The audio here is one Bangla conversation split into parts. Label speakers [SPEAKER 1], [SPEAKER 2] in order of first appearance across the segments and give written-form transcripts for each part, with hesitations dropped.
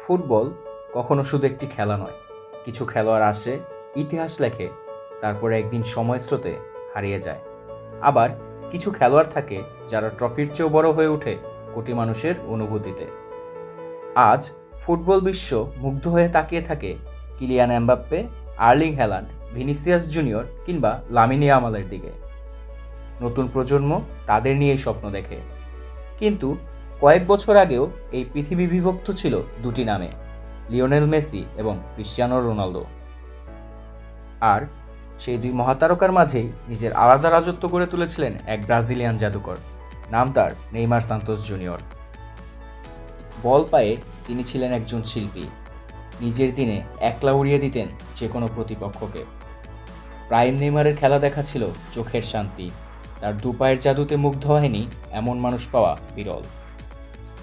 [SPEAKER 1] ফুটবল কখনো শুধু একটি খেলা নয়। কিছু খেলোয়াড় আসে, ইতিহাস লেখে, তারপরে একদিন সময় স্রোতে হারিয়ে যায়। আবার কিছু খেলোয়াড় থাকে যারা ট্রফির চেয়েও বড় হয়ে ওঠে কোটি মানুষের অনুভূতিতে। আজ ফুটবল বিশ্ব মুগ্ধ হয়ে তাকিয়ে থাকে Kylian Mbappe, Erling Haaland, Vinicius junior কিংবা লামিনে ইয়ামালের দিকে। নতুন প্রজন্ম তাদের নিয়েই স্বপ্ন দেখে। কিন্তু কয়েক বছর আগেও এই পৃথিবী বিভক্ত ছিল দুটি নামে, লিওনেল মেসি এবং ক্রিশ্চিয়ানো রোনালদো। আর সেই দুই মহাতারকার মাঝেই নিজের আলাদা রাজত্ব গড়ে তুলেছিলেন এক ব্রাজিলিয়ান জাদুকর, নাম তার নেইমার সান্তোস জুনিয়র। বল পায়ে তিনি ছিলেন একজন শিল্পী। নিজের দিনে একলা উড়িয়ে দিতেন যে কোনো প্রতিপক্ষকে। প্রাইম নেইমারের খেলা দেখা ছিল চোখের শান্তি। তার দুপায়ের জাদুতে মুগ্ধ হয়নি এমন মানুষ পাওয়া বিরল।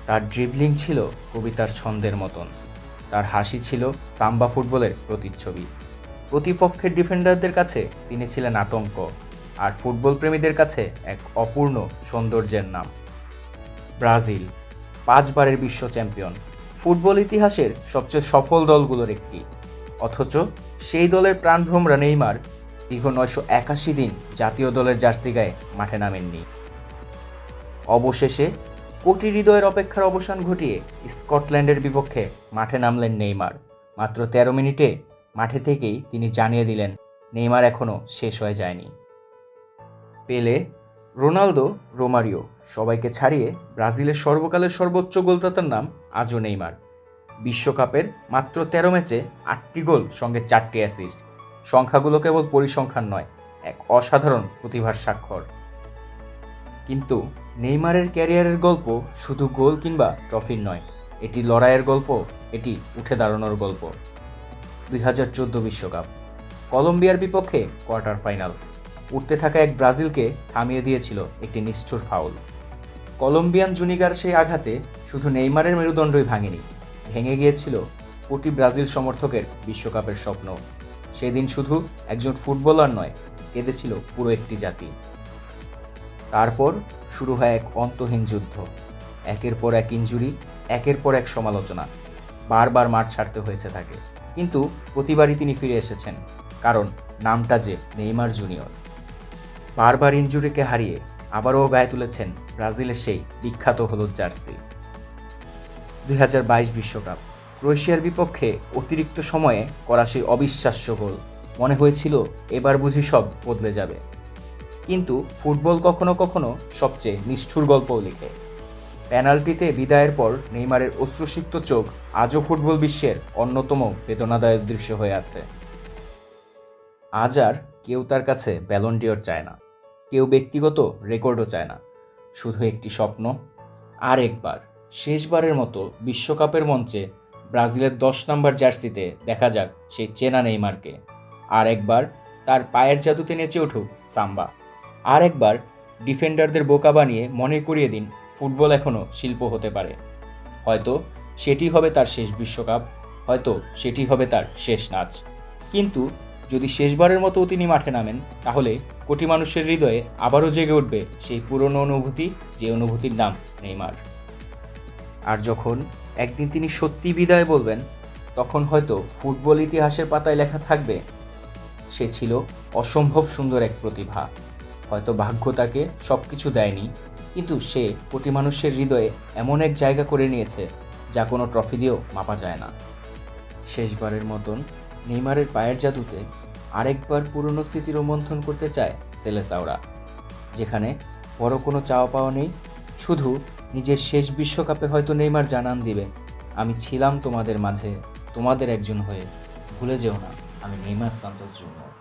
[SPEAKER 1] তার ড্রিবলিং ছিল কবিতার ছন্দের মতন। তার হাসি ছিল সাম্বা ফুটবলের প্রতিচ্ছবি। প্রতিপক্ষের ডিফেন্ডারদের কাছে তিনি ছিলেন আতঙ্ক, আর ফুটবল প্রেমীদের কাছে এক অপূর্ণ সৌন্দর্যের নাম। ব্রাজিল 5 বারের বিশ্ব চ্যাম্পিয়ন, ফুটবল ইতিহাসের সবচেয়ে সফল দলগুলোর একটি। অথচ সেই দলের প্রাণভ্রমরা নেইমার দীর্ঘ 981 দিন জাতীয় দলের জার্সি গায়ে মাঠে নামেননি। অবশেষে কোটি হৃদয়ের অপেক্ষার অবসান ঘটিয়ে স্কটল্যান্ডের বিপক্ষে মাঠে নামলেন নেইমার। মাত্র 13 মিনিটে মাঠে থেকেই তিনি জানিয়ে দিলেন নেইমার এখনও শেষ হয়ে যায়নি। পেলে, রোনালদো, রোমারিও সবাইকে ছাড়িয়ে ব্রাজিলের সর্বকালের সর্বোচ্চ গোলদাতার নাম আজও নেইমার। বিশ্বকাপের মাত্র 13 ম্যাচে 8টি গোল, সঙ্গে 4টি অ্যাসিস্ট। সংখ্যাগুলো কেবল পরিসংখ্যান নয়, এক অসাধারণ প্রতিভার স্বাক্ষর। কিন্তু নেইমারের ক্যারিয়ারের গল্প শুধু গোল কিংবা ট্রফির নয়, এটি লড়াইয়ের গল্প, এটি উঠে দাঁড়ানোর গল্প। 2014 বিশ্বকাপ, কলম্বিয়ার বিপক্ষে কোয়ার্টার ফাইনাল। উঠতে থাকা এক ব্রাজিলকে থামিয়ে দিয়েছিল একটি নিষ্ঠুর ফাউল। কলম্বিয়ান জুনিগার সেই আঘাতে শুধু নেইমারের মেরুদণ্ডই ভাঙেনি, ভেঙে গিয়েছিল কোটি ব্রাজিল সমর্থকের বিশ্বকাপের স্বপ্ন। সেদিন শুধু একজন ফুটবলার নয়, কেঁদেছিল পুরো একটি জাতি। তারপর শুরু হয় এক অন্তহীন যুদ্ধ। একের পর এক ইনজুরি, একের পর এক সমালোচনা। বারবার মাঠ ছাড়তে হয়েছে তাকে, কিন্তু প্রতিবারই তিনি ফিরে এসেছেন, কারণ নামটা যে নেইমার জুনিয়র। বারবার ইনজুরিকে হারিয়ে আবারও গায়ে তুলেছেন ব্রাজিলের সেই বিখ্যাত হলুদ জার্সি। 2022 বিশ্বকাপ, ক্রোয়েশিয়ার বিপক্ষে অতিরিক্ত সময়ে করা সেই অবিশ্বাস্য গোল। মনে হয়েছিল এবার বুঝি সব বদলে যাবে। কিন্তু ফুটবল কখনো কখনো সবচেয়ে নিষ্ঠুর গল্পও লিখে। পেনাল্টিতে বিদায়ের পর নেইমারের অশ্রুসিক্ত চোখ আজও ফুটবল বিশ্বের অন্যতম বেদনাদায়ক দৃশ্য হয়ে আছে। আজ আর কেউ তার কাছে ব্যালন ডিওর চায় না, কেউ ব্যক্তিগত রেকর্ডও চায় না। শুধু একটি স্বপ্ন, আর একবার, শেষবারের মতো বিশ্বকাপের মঞ্চে ব্রাজিলের 10 নম্বর জার্সিতে দেখা যাক সেই চেনা নেইমারকে। আর একবার তার পায়ের জাদুতে নেচে উঠুক সাম্বা। আর একবার ডিফেন্ডারদের বোকা বানিয়ে মনে করিয়ে দিন ফুটবল এখনও শিল্প হতে পারে। হয়তো সেটি হবে তার শেষ বিশ্বকাপ, হয়তো সেটি হবে তার শেষ নাচ। কিন্তু যদি শেষবারের মতো তিনি মাঠে নামেন, তাহলে কোটি মানুষের হৃদয়ে আবারও জেগে উঠবে সেই পুরনো অনুভূতি, যে অনুভূতির নাম নেইমার। আর যখন একদিন তিনি সত্যি বিদায় বলবেন, তখন হয়তো ফুটবল ইতিহাসের পাতায় লেখা থাকবে, সে ছিল অসম্ভব সুন্দর এক প্রতিভা। হয়তো ভাগ্য তাকে সব কিছু দেয়নি, কিন্তু সে কোটি মানুষের হৃদয়ে এমন এক জায়গা করে নিয়েছে যা কোনো ট্রফি দিয়েও মাপা যায় না। শেষবারের মতন নেইমারের পায়ের জাদুতে আরেকবার পুরনো স্মৃতি রোমন্থন করতে চায় সেলেসাওরা, যেখানে বড় কোনো চাওয়া পাওয়া নেই, শুধু নিজের শেষ বিশ্বকাপে হয়তো নেইমার জানান দিবে, আমি ছিলাম তোমাদের মাঝে, তোমাদের একজন হয়ে, ভুলে যেও না আমি নেইমার সান্তোস জুনিয়র।